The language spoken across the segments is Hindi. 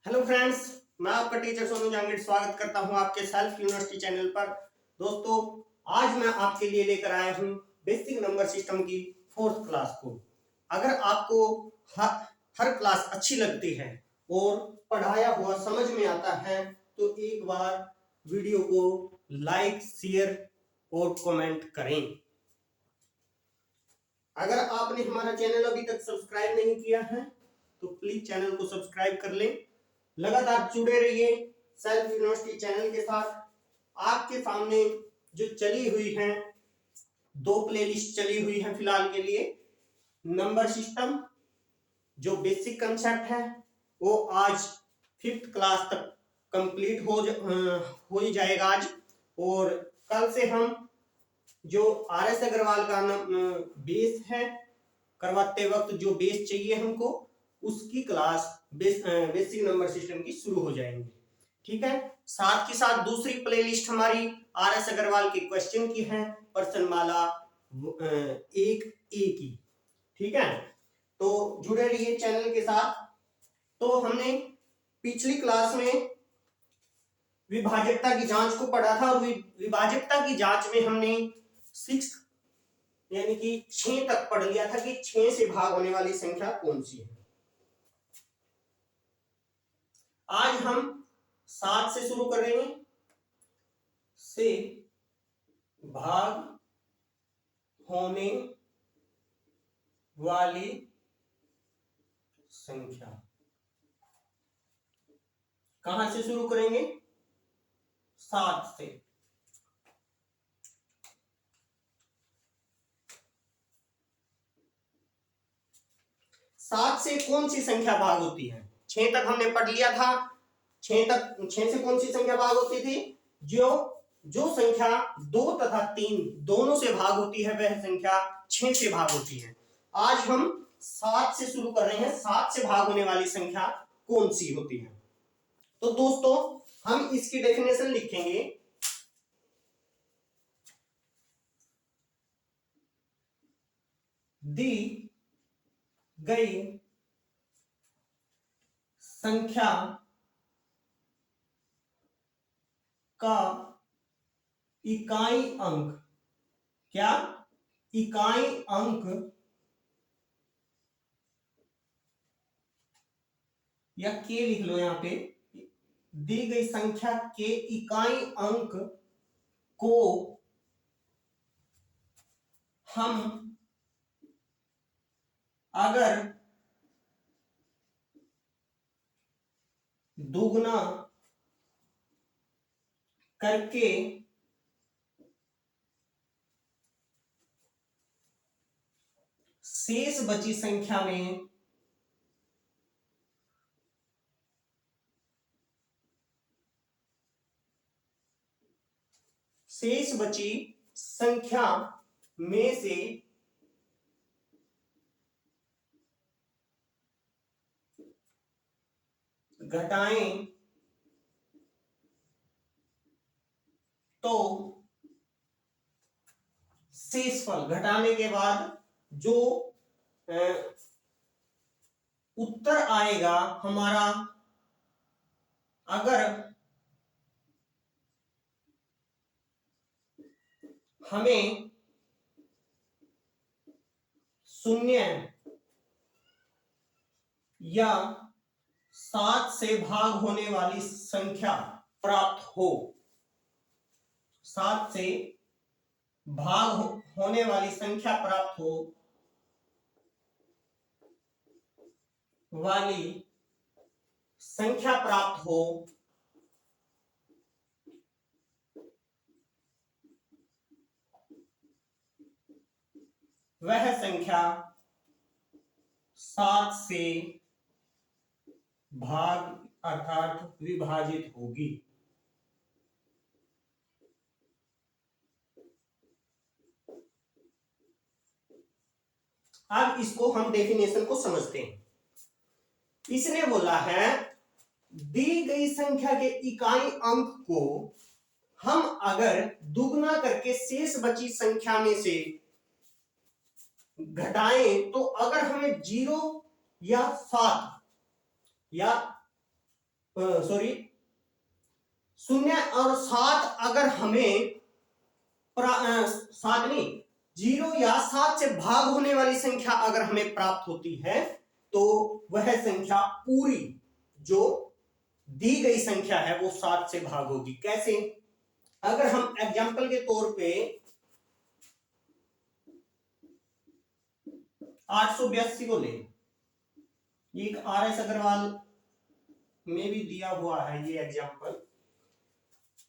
हेलो फ्रेंड्स, मैं आपका टीचर सोनू जांगीर स्वागत करता हूं आपके सेल्फ यूनिवर्सिटी चैनल पर। दोस्तों, आज मैं आपके लिए लेकर आया हूं बेसिक नंबर सिस्टम की फोर्थ क्लास को। अगर आपको हर क्लास अच्छी लगती है और पढ़ाया हुआ समझ में आता है तो एक बार वीडियो को लाइक, शेयर और कमेंट करें। अगर आपने हमारा चैनल अभी तक सब्सक्राइब नहीं किया है तो प्लीज चैनल को सब्सक्राइब कर लें। लगातार जुड़े रहिए सेल्फ यूनिवर्सिटी चैनल के साथ। आपके सामने जो चली हुई है, दो प्लेलिस्ट चली हुई है फिलहाल के लिए। नंबर सिस्टम जो बेसिक कंसेप्ट है वो आज 5th क्लास तक कंप्लीट हो ही जाएगा आज। और कल से हम जो RS अग्रवाल का बेस है, करवाते वक्त जो बेस चाहिए हमको, उसकी क्लास बेसिक नंबर सिस्टम की शुरू हो जाएंगी। ठीक है, साथ के साथ दूसरी प्लेलिस्ट हमारी RS अग्रवाल के क्वेश्चन की है, प्रश्नमाला 1A की। ठीक है, तो जुड़े रहिए चैनल के साथ। तो हमने पिछली क्लास में विभाजकता की जांच को पढ़ा था और विभाजकता की जांच में हमने 6 यानी कि 6 तक पढ़ लिया था कि 6 से भाग होने वाली संख्या कौन सी है। आज हम 7 से शुरू कर रहे हैं। से भाग होने वाली संख्या कहां से शुरू करेंगे? 7 से। सात से कौन सी संख्या भाग होती है? 6 तक हमने पढ़ लिया था। 6 से कौन सी संख्या भाग होती थी? जो संख्या 2 तथा 3 दोनों से भाग होती है वह संख्या 6 से भाग होती है। आज हम 7 से शुरू कर रहे हैं। 7 से भाग होने वाली संख्या कौन सी होती है? तो दोस्तों, हम इसकी डेफिनेशन लिखेंगे। दी गई संख्या का इकाई अंक, क्या? इकाई अंक या के लिख लो यहां पे। दी गई संख्या के इकाई अंक को हम अगर दुगना करके शेष बची संख्या में से घटाएं तो शेषफल घटाने के बाद जो उत्तर आएगा हमारा, अगर हमें 0 या 7 से भाग होने वाली संख्या प्राप्त हो, 7 से भाग होने वाली संख्या प्राप्त हो वाली संख्या प्राप्त हो, वह संख्या 7 से भाग अर्थात विभाजित होगी। अब इसको हम डेफिनेशन को समझते हैं। इसने बोला है दी गई संख्या के इकाई अंक को हम अगर दुगना करके शेष बची संख्या में से घटाएं तो अगर हमें 0 या 7 या सॉरी 0 और 7 अगर हमें 7 नहीं 0 या 7 से भाग होने वाली संख्या अगर हमें प्राप्त होती है तो वह संख्या पूरी जो दी गई संख्या है वो 7 से भाग होगी। कैसे? अगर हम एग्जाम्पल के तौर पे 882 को लें, ये एक RS अग्रवाल में भी दिया हुआ है ये एग्जाम्पल।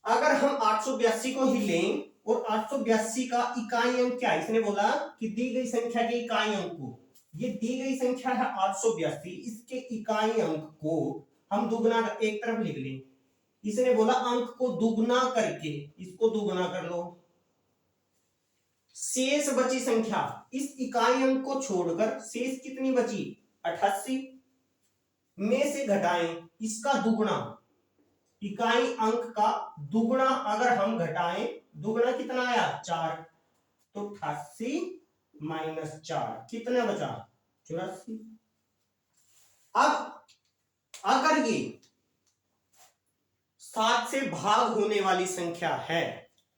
अगर हम 882 को ही लें और 882 का इकाई अंक क्या है, इसने बोला कि दी गई संख्या के इकाई अंक को, ये दी गई संख्या है 882, इसके इकाई अंक को हम दुगना एक तरफ लिख लें। इसने बोला अंक को दुगना करके इसको दुगना कर लो, शेष बची संख्या इस इकाई अंक को छोड़कर शेष कितनी बची 88 में से घटाएं इसका दुगना, इकाई अंक का दुगना अगर हम घटाएं, दुगना कितना आया 4, तो 88 माइनस 4 कितना बचा 84। अब अगर ये 7 से भाग होने वाली संख्या है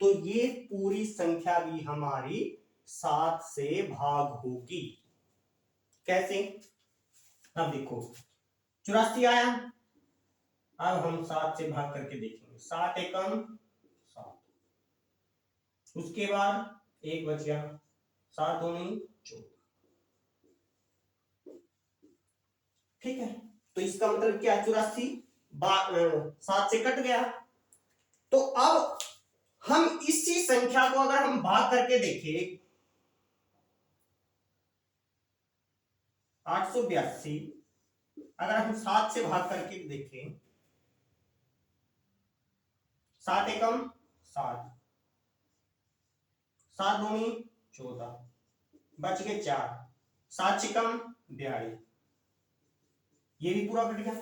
तो ये पूरी संख्या भी हमारी 7 से भाग होगी। कैसे? अब देखो 84 आया, अब हम 7 से भाग करके देखेंगे, 7 एकम 7, उसके बाद 1 बच गया, 7 दूनी 14। ठीक है, तो इसका मतलब क्या 84 7 से कट गया। तो अब हम इसी संख्या को अगर हम भाग करके देखें 882, अगर हम 7 से भाग करके देखें, 7 एकम 7, 7 दूनी 14, बच गए 4, 7 चिकम 42, ये भी पूरा कट गया।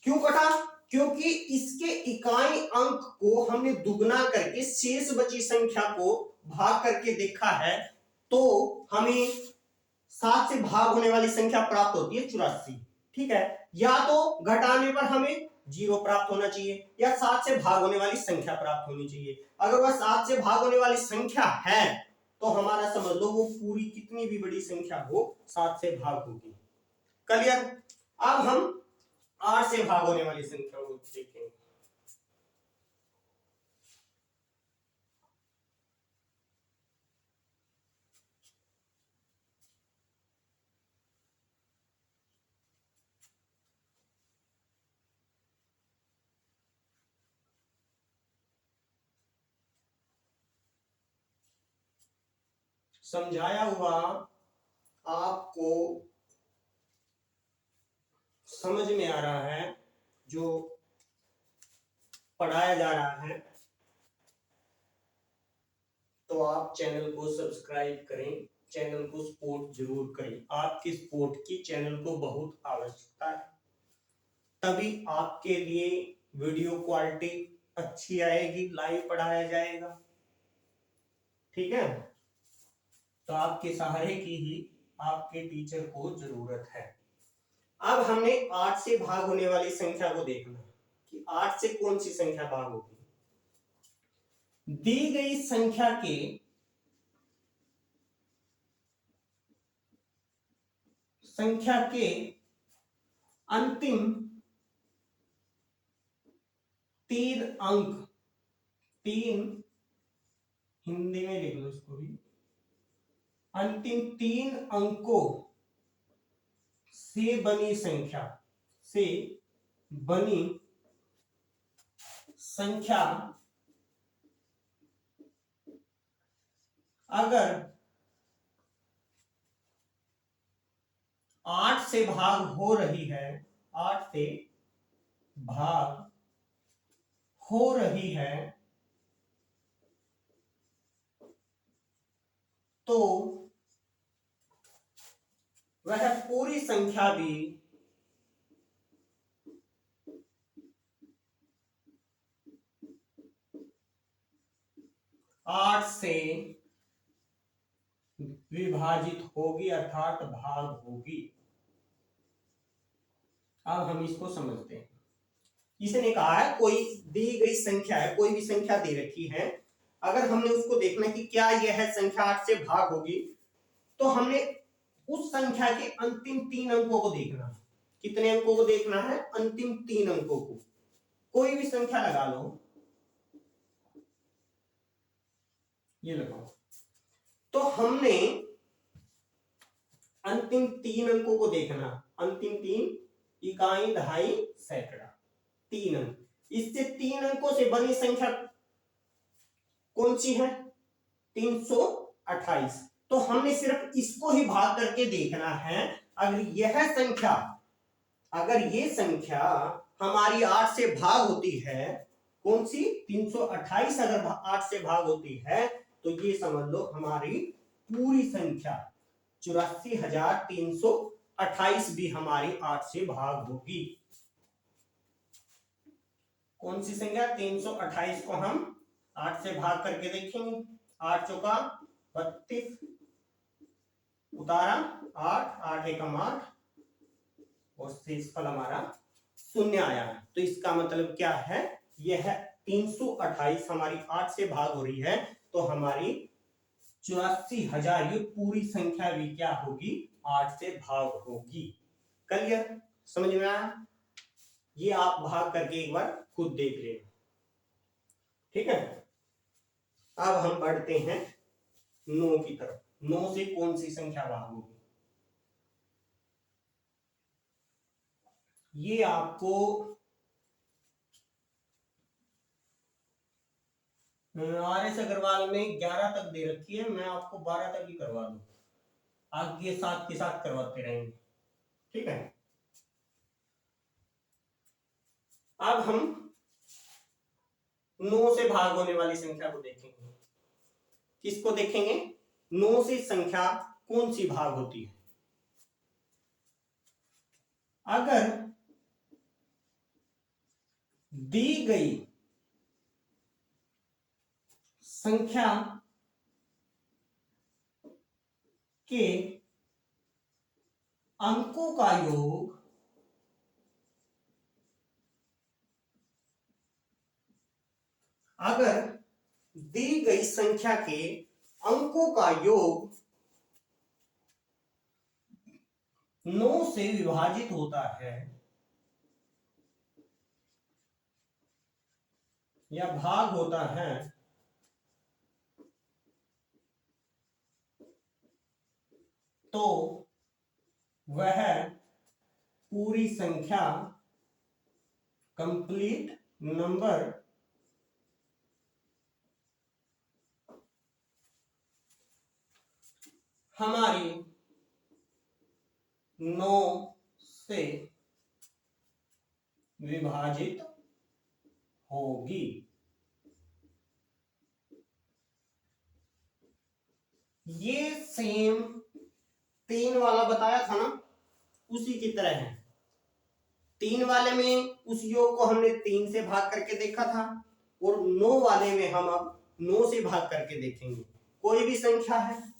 क्यों कटा? क्योंकि इसके इकाई अंक को हमने दुगना करके शेष बची संख्या को भाग करके देखा है तो हमें 7 से भाग होने वाली संख्या प्राप्त होती है 84। ठीक है, या तो घटाने पर हमें 0 प्राप्त होना चाहिए या 7 से भाग होने वाली संख्या प्राप्त होनी चाहिए। अगर वह 7 से भाग होने वाली संख्या है तो हमारा समझ लो वो पूरी कितनी भी बड़ी संख्या हो 7 से भाग होगी। क्लियर? अब हम 8 से भाग होने वाली संख्या को देखेंगे। समझाया हुआ आपको समझ में आ रहा है, जो पढ़ाया जा रहा है, तो आप चैनल को सब्सक्राइब करें, चैनल को सपोर्ट जरूर करें। आपकी सपोर्ट की चैनल को बहुत आवश्यकता है, तभी आपके लिए वीडियो क्वालिटी अच्छी आएगी, लाइव पढ़ाया जाएगा। ठीक है, तो आपके सहारे की ही आपके टीचर को जरूरत है। अब हमने 8 से भाग होने वाली संख्या को देखना कि 8 से कौन सी संख्या भाग होगी। दी गई संख्या के अंतिम 3 अंक, 3 हिंदी में लिख लो इसको भी, अंतिम 3 अंकों से बनी संख्या अगर 8 से भाग हो रही है, 8 से भाग हो रही है, तो वह पूरी संख्या भी 8 से विभाजित होगी अर्थात भाग होगी। अब हम इसको समझते हैं। इसने कहा है कोई दी गई संख्या है, कोई भी संख्या दे रखी है, अगर हमने उसको देखना कि क्या यह संख्या 8 से भाग होगी, तो हमने उस संख्या के अंतिम 3 अंकों को देखना है। कितने अंकों को देखना है? अंतिम 3 अंकों को। कोई भी संख्या लगा लो, ये लगाओ, तो हमने अंतिम 3 अंकों को देखना। अंतिम 3 इकाई, दहाई, सैकड़ा, 3 अंक। इससे 3 अंकों से बनी संख्या कौन सी है? 328। तो हमने सिर्फ इसको ही भाग करके देखना है। अगर ये संख्या हमारी 8 से भाग होती है, कौन सी? 328 अगर 8 से भाग होती है, तो ये समझ लो हमारी पूरी संख्या 84,328 भी हमारी 8 से भाग होगी। कौन सी संख्या? 328 को हम 8 से भाग करके देखेंगे। 8 चौका 32, उतारा 8, 8 एकम 8, और शेषफल हमारा 0 आया है। तो इसका मतलब क्या है? यह 328 हमारी 8 से भाग हो रही है, तो हमारी 84,000 ये पूरी संख्या भी क्या होगी? 8 से भाग होगी। क्लियर? समझ में आया? ये आप भाग करके एक बार खुद देख लेना, ठीक है। अब हम बढ़ते हैं 9 की तरफ। 9 से कौन सी संख्या भाग होगी? ये आपको RS अग्रवाल में 11 तक दे रखी है, मैं आपको 12 तक ही करवा दूं, आगे साथ के साथ करवाते रहेंगे, ठीक है। अब हम 9 से भाग होने वाली संख्या को देखेंगे। किसको देखेंगे? 9 से संख्या कौन सी भाग होती है? अगर दी गई संख्या के अंकों का योग अगर दी गई संख्या के अंकों का योग 9 से विभाजित होता है या भाग होता है, तो वह पूरी संख्या, कंप्लीट नंबर, हमारी 9 से विभाजित होगी। ये सेम 3 वाला बताया था ना, उसी की तरह है। 3 वाले में उस योग को हमने 3 से भाग करके देखा था, और 9 वाले में हम अब 9 से भाग करके देखेंगे। कोई भी संख्या है,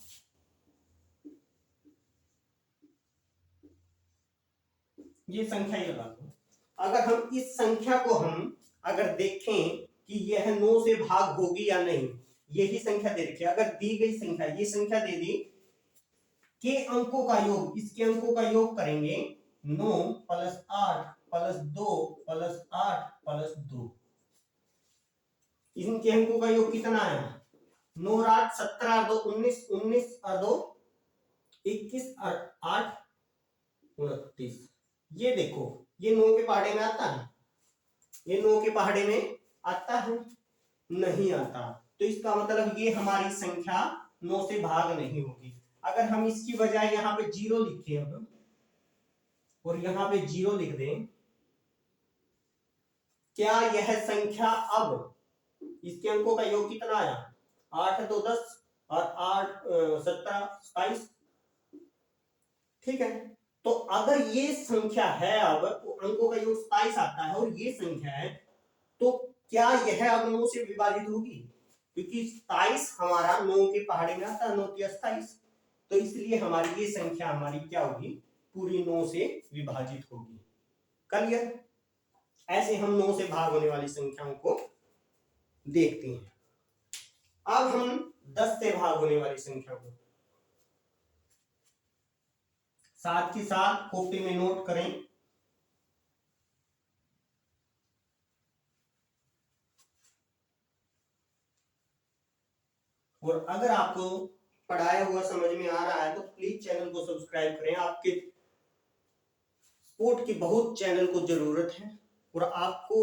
ये संख्या ही लगा दो। अगर हम इस संख्या को हम अगर देखें कि यह 9 से भाग होगी या नहीं, यही संख्या दे रखी है। अगर दी गई संख्या, ये संख्या दे दी के अंकों का योग, इसके अंकों का योग करेंगे 9 + 8 + 2 + 8 + 2, इनके अंकों का योग कितना आया? 9 और 8 17 और 2 19, 19 और 2 21 और 8 29। ये देखो, ये 9 के पहाड़े में आता है? ये 9 के पहाड़े में आता है? नहीं आता। तो इसका मतलब ये हमारी संख्या 9 से भाग नहीं होगी। अगर हम इसकी बजाय यहाँ पे 0 लिखें अब, और यहाँ पे 0 लिख दें, क्या यह संख्या अब इसके अंकों का योग कितना आया? 8 2 10 और 8 17 27, ठीक है। तो अगर ये संख्या है, अब अंकों का योग 27 आता है और ये संख्या है, तो क्या यह अब 9 से विभाजित होगी? क्योंकि 27 हमारा 9 के पहाड़े में आता है, 9 × 27, तो इसलिए हमारी ये संख्या हमारी क्या होगी? पूरी 9 से विभाजित होगी। क्लियर? ऐसे हम 9 से भाग होने वाली संख्याओं को देखते हैं। अब हम 10 से भाग होने वाली संख्या को साथ ही साथ कॉपी में नोट करें। और अगर आपको पढ़ाया हुआ समझ में आ रहा है तो प्लीज चैनल को सब्सक्राइब करें। आपके सपोर्ट की बहुत चैनल को जरूरत है और आपको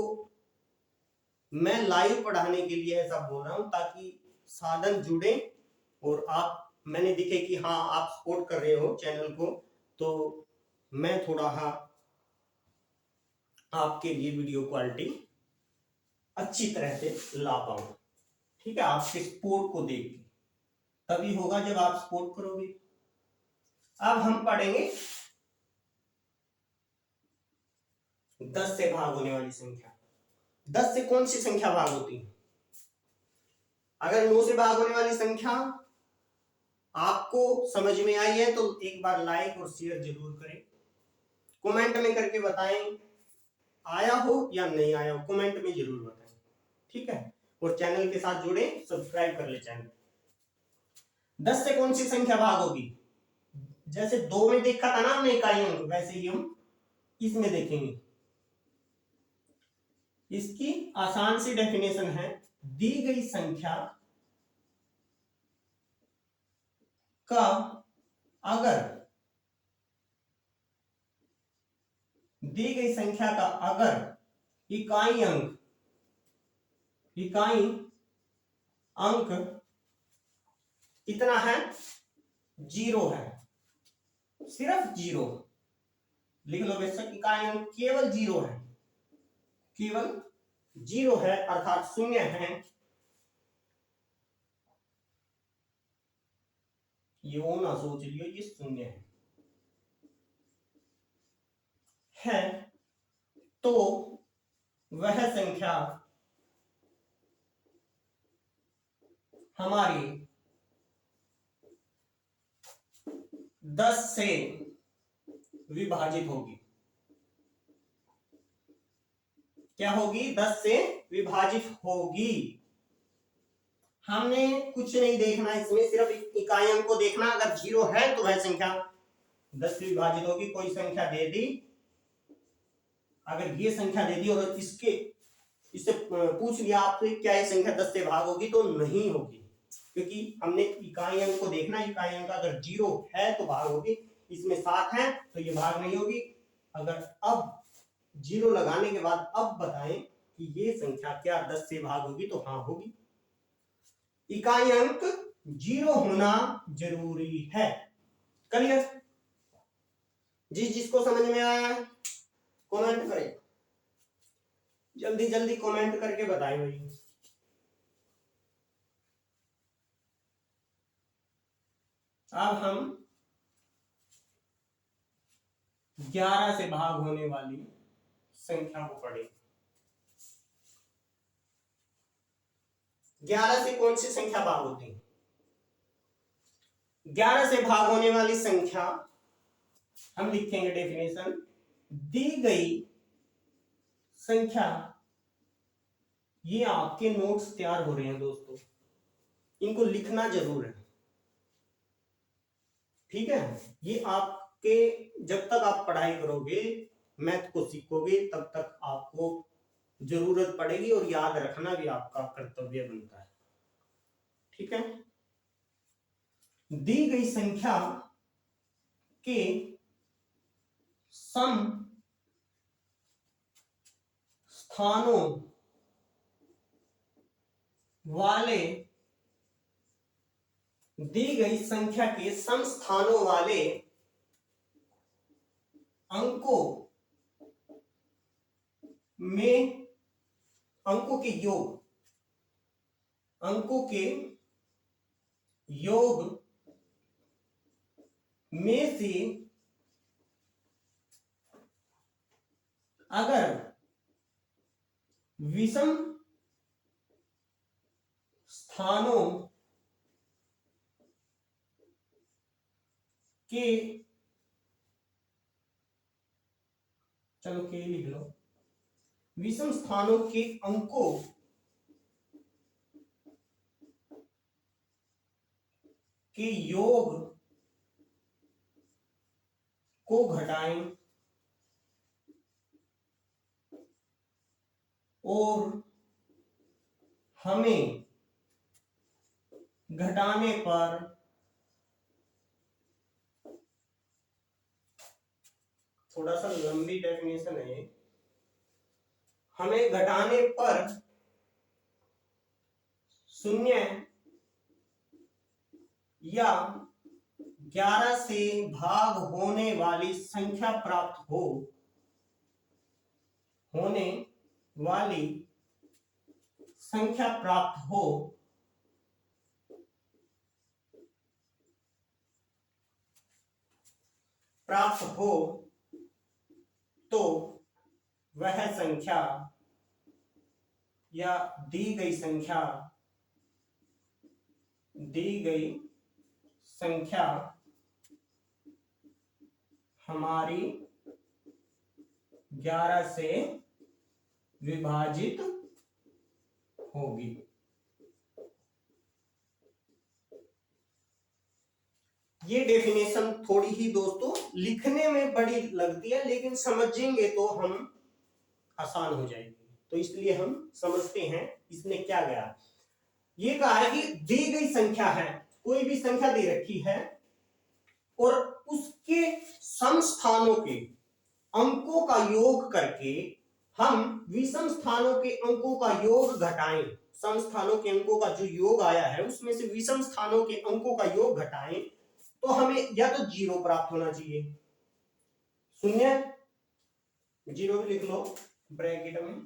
मैं लाइव पढ़ाने के लिए ऐसा बोल रहा हूं ताकि साधन जुड़े और आप मैंने दिखे कि हाँ आप सपोर्ट कर रहे हो चैनल को, तो मैं थोड़ा हाँ आपके लिए वीडियो क्वालिटी अच्छी तरह से ला पाऊं। ठीक है, आपके सपोर्ट को देख के तभी होगा जब आप सपोर्ट करोगे। अब हम पढ़ेंगे 10 से भाग होने वाली संख्या। 10 से कौन सी संख्या भाग होती है? अगर 9 से भाग होने वाली संख्या आपको समझ में आई है तो एक बार लाइक और शेयर जरूर करें। कमेंट में करके बताएं आया हो या नहीं आया हो, कमेंट में जरूर बताएं। ठीक है, और चैनल के साथ जुड़े, सब्सक्राइब कर ले चैनल। 10 से कौन सी संख्या भाग होगी? जैसे 2 में देखा था ना हमने इकाई अंक, वैसे ही हम इसमें देखेंगे। इसकी आसान सी डेफिनेशन है, दी गई संख्या का अगर दी गई संख्या का अगर इकाई अंक कितना है? 0 है, सिर्फ 0 लिख लो बेशक। इकाई अंक केवल 0 है, केवल 0 है अर्थात शून्य है। ये वो ना सोच लियो ये शून्य है तो वह संख्या हमारी 10 से विभाजित होगी। क्या होगी? 10 से विभाजित होगी। हमने कुछ नहीं देखना इसमें, सिर्फ इकाई अंक को देखना। अगर 0 है तो वह संख्या 10 से विभाजित होगी। कोई संख्या दे दी, अगर ये संख्या दे दी और इससे पूछ लिया आपसे क्या ये संख्या 10 से भाग होगी, तो नहीं होगी, क्योंकि हमने इकाई अंक को देखना। इकाई अंक अगर 0 है तो भाग होगी, इसमें 7 है तो ये भाग नहीं होगी। अगर अब 0 लगाने के बाद अब बताएं कि ये संख्या क्या 10 से भाग होगी, तो हाँ होगी। इकाई अंक 0 होना जरूरी है। क्लियर? जिसको समझ में आया है कमेंट करें, जल्दी जल्दी कमेंट करके बताएं भाई। अब हम 11 से भाग होने वाली संख्या को पढ़ें। 11 से कौन सी संख्या भाग होती है? 11 से भाग होने वाली संख्या हम लिखेंगे डेफिनेशन, दी गई संख्या, ये आपके नोट्स तैयार हो रहे हैं दोस्तों, इनको लिखना जरूर है। ठीक है, ये आपके जब तक आप पढ़ाई करोगे, मैथ को सीखोगे, तब तक आपको जरूरत पड़ेगी और याद रखना भी आपका कर्तव्य बनता है। ठीक है, दी गई संख्या के सम स्थानों वाले, दी गई संख्या के सम स्थानों वाले अंकों में अंकों के योग में से अगर विषम स्थानों के, चलो के लिख लो, विषम स्थानों के अंकों के योग को घटाएं और हमें घटाने पर थोड़ा सा लंबी डेफिनेशन है, हमें घटाने पर 0 या 11 से भाग होने वाली संख्या प्राप्त हो तो वह संख्या या दी गई संख्या हमारी 11 से विभाजित होगी। ये डेफिनेशन थोड़ी ही दोस्तों लिखने में बड़ी लगती है, लेकिन समझेंगे तो हम आसान हो जाएगी। तो इसलिए हम समझते हैं इसने क्या गया। ये कहा है कि दी गई संख्या है, कोई भी संख्या दे रखी है और उसके सम स्थानों के अंकों का योग करके हम विषम स्थानों के अंकों का योग घटाएं। सम स्थानों के अंकों का जो योग आया है उसमें से विषम स्थानों के अंकों का योग घटाएं तो हमें या तो 0 प्राप्त होना चाहिए, 0 लिख लो ब्रैकेट में,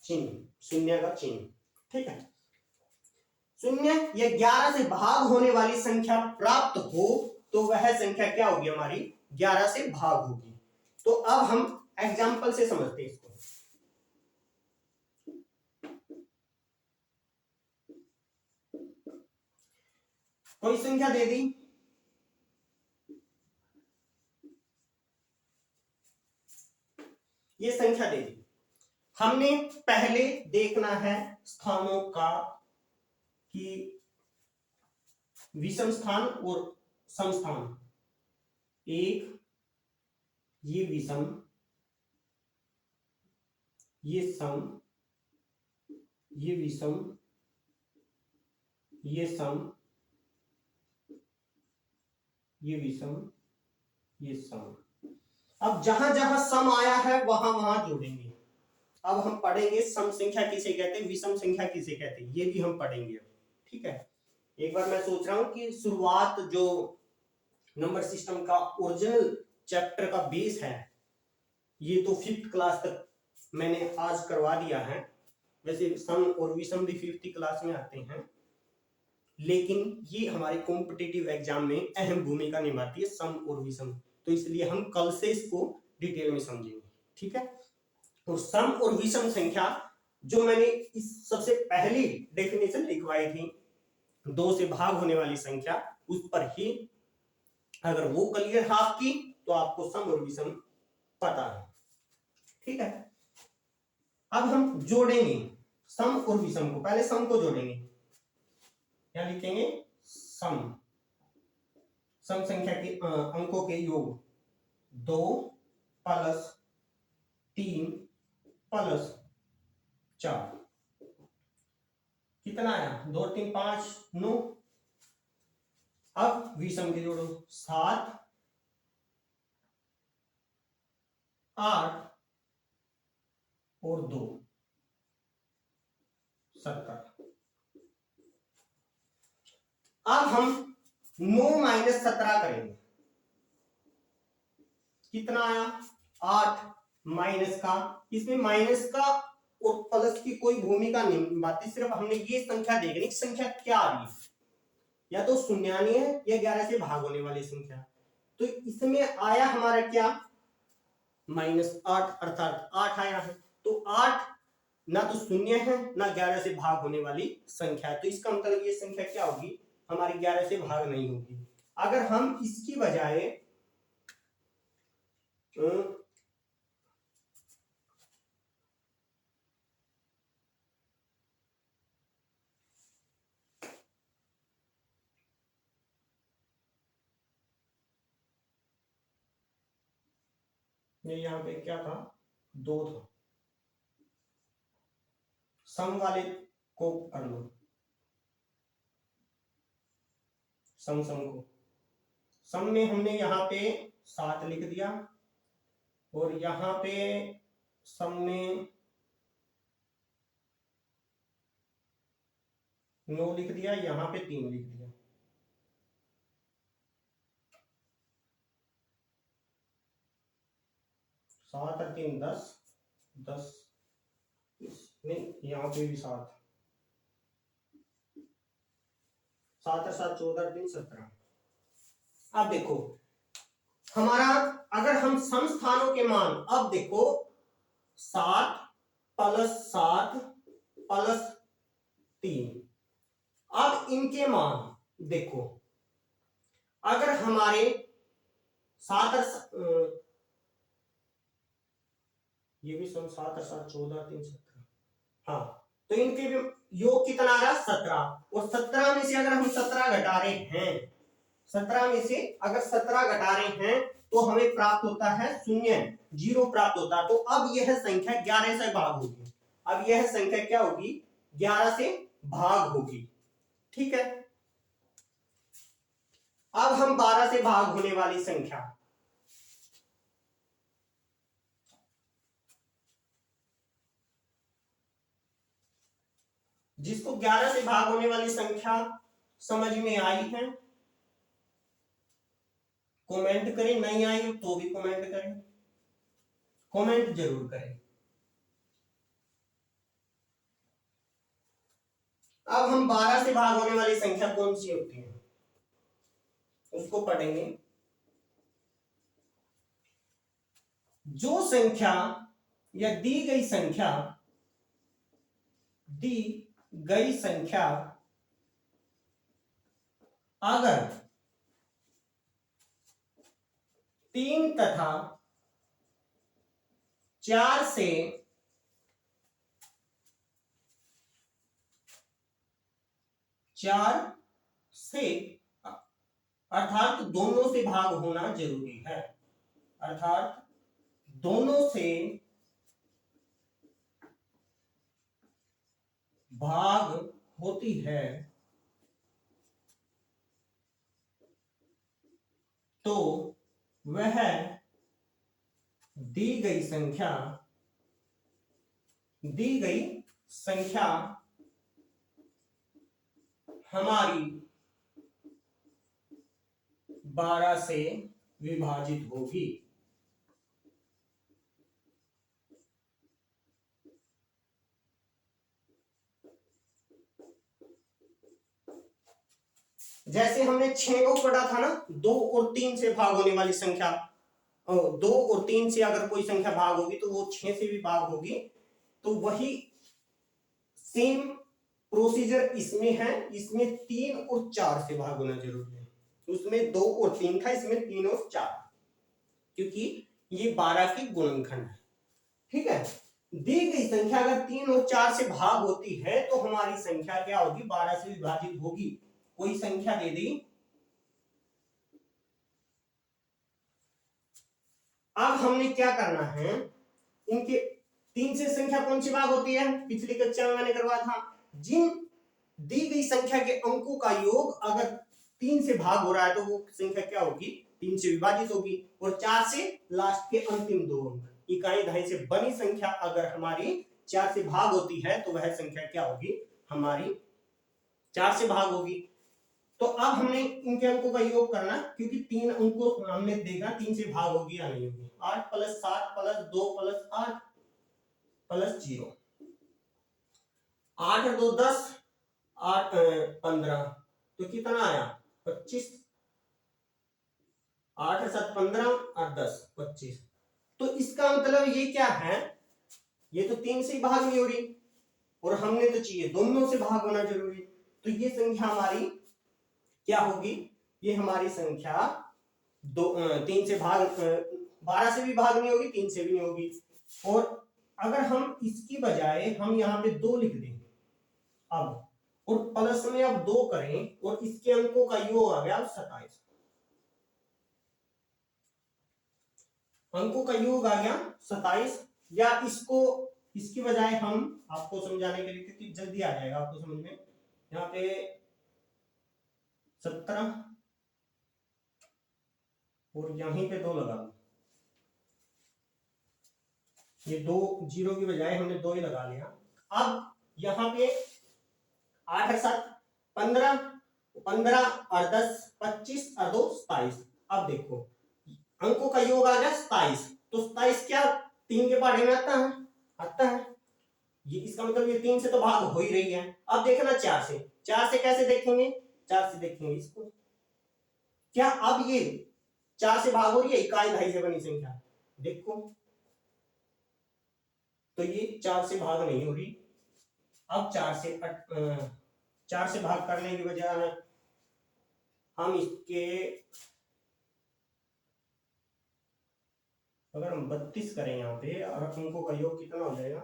चिन्ह, 0 का चिन्ह, ठीक है। 0 या 11 से भाग होने वाली संख्या प्राप्त हो तो वह संख्या क्या होगी, हमारी 11 से भाग होगी। तो अब हम एग्जाम्पल से समझते हैं इसको। कोई संख्या दे दी, ये संख्या दे दी, हमने पहले देखना है स्थानों का कि विषम स्थान और सम स्थान। एक ये विषम, ये सम, ये विषम, ये सम, ये विषम, ये सम। अब जहां जहां सम आया है वहां वहां जोड़ेंगे। अब हम पढ़ेंगे सम संख्या किसे कहते हैं, विषम संख्या किसे कहते हैं, ये भी हम पढ़ेंगे अब, ठीक है। एक बार मैं सोच रहा हूं कि शुरुआत जो नंबर सिस्टम का ओरिजिनल चैप्टर का बेस है, ये तो 5th क्लास तक मैंने आज करवा दिया है। वैसे सम और विषम भी 5th क्लास में आते हैं, लेकिन ये हमारे कॉम्पिटिटिव एग्जाम में अहम भूमिका निभाती है सम और विषम। तो इसलिए हम कल से इसको डिटेल में समझेंगे, ठीक है। और सम और विषम संख्या जो मैंने इस सबसे पहली डेफिनेशन लिखवाई थी, 2 से भाग होने वाली संख्या, उस पर ही अगर वो क्लियर है आपकी तो आपको सम और विषम पता है, ठीक है। अब हम जोड़ेंगे सम और विषम को। पहले सम को जोड़ेंगे, क्या लिखेंगे, सम संख्या के अंकों के योग, 2 + 3 + 4 कितना आया, 2 3 5 9। अब विषम के जोड़ो, 7 8 और 2 17। अब हम 9 - 17 करेंगे, कितना आया, 8 माइनस का, इसमें माइनस का और प्लस की कोई भूमिका नहीं निभाती, सिर्फ हमने ये संख्या देखनी, संख्या क्या आ रही है, या तो शून्यानी है या 11 से भाग होने वाली संख्या। तो इसमें आया हमारा क्या, -8, अर्थात 8 आया है। तो 8 ना तो शून्य है ना 11 से भाग होने वाली संख्या है, तो इसका मतलब ये संख्या क्या होगी, हमारी 11 से भाग नहीं होगी। अगर हम इसकी बजाय ये यहाँ पे क्या था, 2 था। सम वाले को कर लो, सम को सम में हमने यहाँ पे 7 लिख दिया और यहाँ पे सम में 9 लिख दिया, यहाँ पे 3 लिख दिया। सात और 3 10, 10 नहीं, यहाँ पे भी 7, 7 और 7 14, 3 17। अब देखो हमारा, अगर हम सम स्थानों के मान, अब देखो 7 प्लस 7 प्लस 3, अब इनके मान देखो, अगर हमारे 7 और ये भी सम 7 और 7 14 3 17, हाँ, तो इनके भी योग कितना आ रहा, 17, और 17 में से अगर हम 17 घटा रहे हैं, 17 में से अगर 17 घटा रहे हैं तो हमें प्राप्त होता है 0, 0 प्राप्त होता है। तो अब यह संख्या 11 से भाग होगी, अब यह संख्या क्या होगी, 11 से भाग होगी। ठीक है, अब हम 12 से भाग होने वाली संख्या, जिसको 11 से भाग होने वाली संख्या समझ में आई है कमेंट करें, नहीं आई तो भी कमेंट करें, कमेंट जरूर करें। अब हम 12 से भाग होने वाली संख्या कौन सी होती है उसको पढ़ेंगे। जो संख्या या दी गई संख्या अगर 3 तथा 4 से अर्थात दोनों से भाग होना जरूरी है, अर्थात दोनों से भाग होती है तो वह दी गई संख्या हमारी 12 से विभाजित होगी। जैसे हमने 6 को पढ़ा था ना, 2 और 3 से भाग होने वाली संख्या, 2 और 3 से अगर कोई संख्या भाग होगी तो वो 6 से भी भाग होगी, तो वही सेम प्रोसीजर इसमें है। इसमें 3 और 4 से भाग होना जरूरी है, उसमें 2 और 3 था, इसमें 3 और 4, क्योंकि ये 12 की गुणनखंड है। ठीक है, दी गई संख्या अगर 3 और 4 से भाग होती है तो हमारी संख्या क्या होगी, 12 से विभाजित होगी। कोई संख्या दे दी, अब हमने क्या करना है, इनके 3 से संख्या कौन सी भाग होती है, पिछली कक्षा में मैंने करवाया था, जिन दी गई संख्या के अंकों का योग अगर 3 से भाग हो रहा है तो वो संख्या क्या होगी, 3 से विभाजित होगी। और 4 से लास्ट के अंतिम 2 अंक, इकाई दहाई से बनी संख्या अगर हमारी 4 से भाग होती है तो वह संख्या क्या होगी, हमारी 4 से भाग होगी। तो अब हमने इनके अंकों का योग करना, क्योंकि 3 अंकों हमने देखा 3 से भाग होगी या नहीं होगी। 8 प्लस 7 प्लस 2 प्लस 8 प्लस 0, 8 और 2 10, 8 15, तो कितना आया 25, 8 और 7 15 और 10 25। तो इसका मतलब ये क्या है, ये तो 3 से भाग नहीं हो रही और हमने तो चाहिए दोनों से भाग होना जरूरी, तो ये संख्या हमारी क्या होगी, ये हमारी संख्या 3 से भाग 12 से भी भाग नहीं होगी, 3 से भी नहीं होगी। और अगर हम इसकी बजाय हम यहाँ पे 2 लिख दें अब, और प्लस में अब 2 करें और इसके अंकों का योग आ गया 27, अंकों का योग आ गया 27, या इसको इसकी बजाय हम आपको समझाने के लिए, क्योंकि जल्दी आ जाएगा आपको समझ में, यहाँ पे 17 और यहीं पे 2 लगा दो। ये 2 जीरो की बजाय हमने 2 ही लगा लिया। अब यहाँ पे 8 और 7 15, 15 और 10 25 और 2 27। अब देखो अंकों का योग आ गया 27, तो 27 क्या 3 के पहाड़े में आता है? आता है। ये इसका मतलब ये 3 से तो भाग हो ही रही है। अब देखना 4 से, 4 से कैसे देखेंगे? 4 से देखेंगे इसको, क्या अब ये 4 से भाग हो रही है? इकाई दहाई से बनी संख्या देखो, तो ये 4 से भाग नहीं हो रही। अब 4 से भाग करने की बजाय हम इसके, अगर हम 32 करें यहाँ पे, और अंकों का योग कितना हो जाएगा?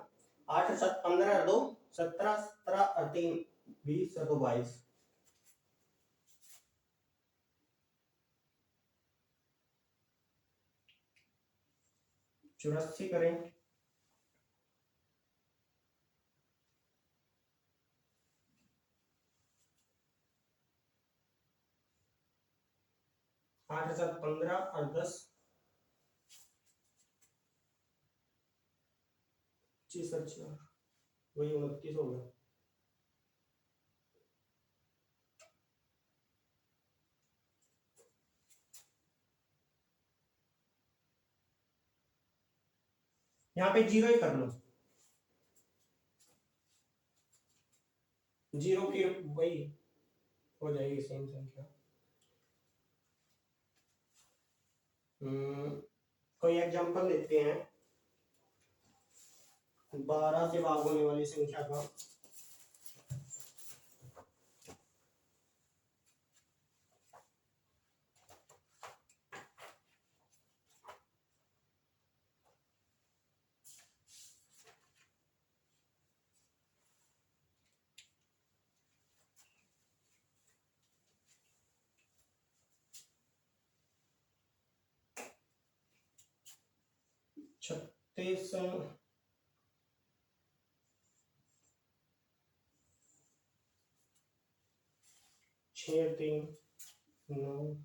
8 और 7 15 और 2 17, 17 और 3 20 और 2 22। चौरासी करें, आठ 7 15 और 10 25 अच्छा वही 29 हो गया। यहाँ पे 0 ही कर लो, 0 की वही हो जाएगी सेम संख्या। कोई एग्जांपल लेते हैं 12 से भाग होने वाली संख्या का। छत्तीस 6 3 9,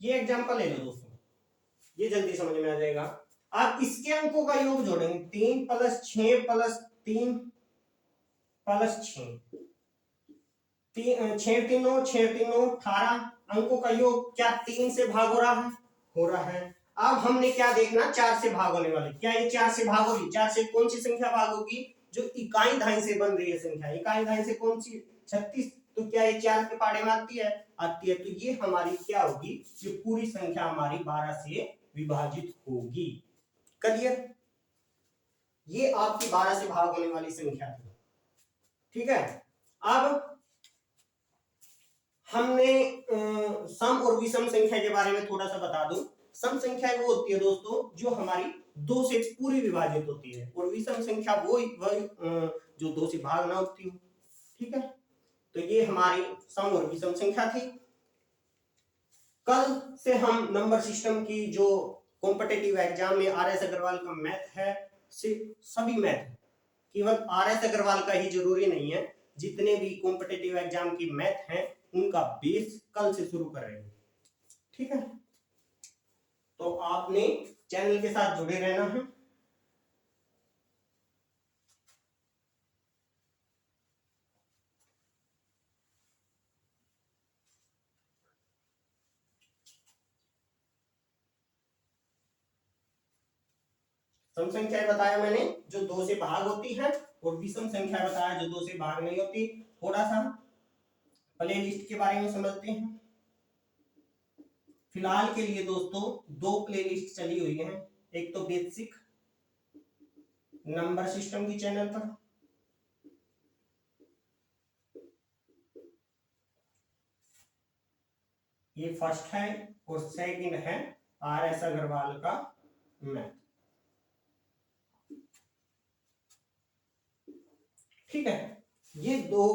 ये एग्जांपल ले लो दोस्तों, ये जल्दी समझ में आ जाएगा। आप इसके अंकों का योग जोड़ेंगे, 3 + 6 + 3 + 6, 6 3 9 6 3 9 18 अंकों का योग क्या 3 से भाग हो रहा है? हो रहा है। अब हमने क्या देखना? 4 से भाग होने वाले, क्या ये 4 से भाग होगी? 4 से कौन सी संख्या भाग होगी? जो इकाई दहाई से बन रही है संख्या, इकाई दहाई से कौन सी? 36, तो क्या ये 4 के पाड़े में आती है? आती है। तो ये हमारी क्या होगी? ये पूरी संख्या हमारी 12 से विभाजित होगी। क्लियर? ये आपकी 12 से भाग होने वाली संख्या थी, ठीक है। अब हमने सम और विषम संख्या के बारे में थोड़ा सा बता दूं। सम संख्या वो होती है दोस्तों जो हमारी 2 से पूरी विभाजित होती है, और विषम संख्या वो जो 2 से भाग ना होती हो, ठीक है। तो ये हमारी सम और विषम संख्या थी। कल से हम नंबर सिस्टम की जो कॉम्पिटिटिव एग्जाम में RS अग्रवाल का मैथ है, सभी मैथ, केवल RS अग्रवाल का ही जरूरी नहीं है, जितने भी कॉम्पिटिटिव एग्जाम की मैथ हैं उनका बेस कल से शुरू कर रहे हैं, ठीक है। तो आपने चैनल के साथ जुड़े रहना है। सम संख्या बताया मैंने जो 2 से भाग होती है, और विषम संख्या बताया जो 2 से भाग नहीं होती। थोड़ा सा प्ले लिस्ट के बारे में समझते हैं। फिलहाल के लिए दोस्तों 2 प्ले लिस्ट चली हुई है, एक तो बेसिक नंबर सिस्टम की चैनल पर, ये फर्स्ट है, और सेकंड है RS अग्रवाल का मैथ, ठीक है। ये 2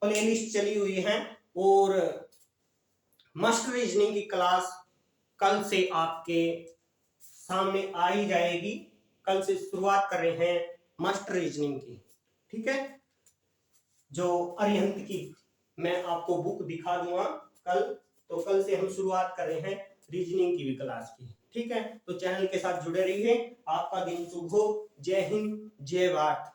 प्लेलिस्ट चली हुई हैं, और मास्टर रीजनिंग की क्लास कल से आपके सामने आ ही जाएगी। कल से शुरुआत कर रहे हैं मास्टर रीजनिंग की, ठीक है। जो अरिहंत की मैं आपको बुक दिखा दूंगा कल, तो कल से हम शुरुआत कर रहे हैं रीजनिंग की भी क्लास की, ठीक है। तो चैनल के साथ जुड़े रहिए। आपका दिन शुभ हो। जय हिंद, जय भारत।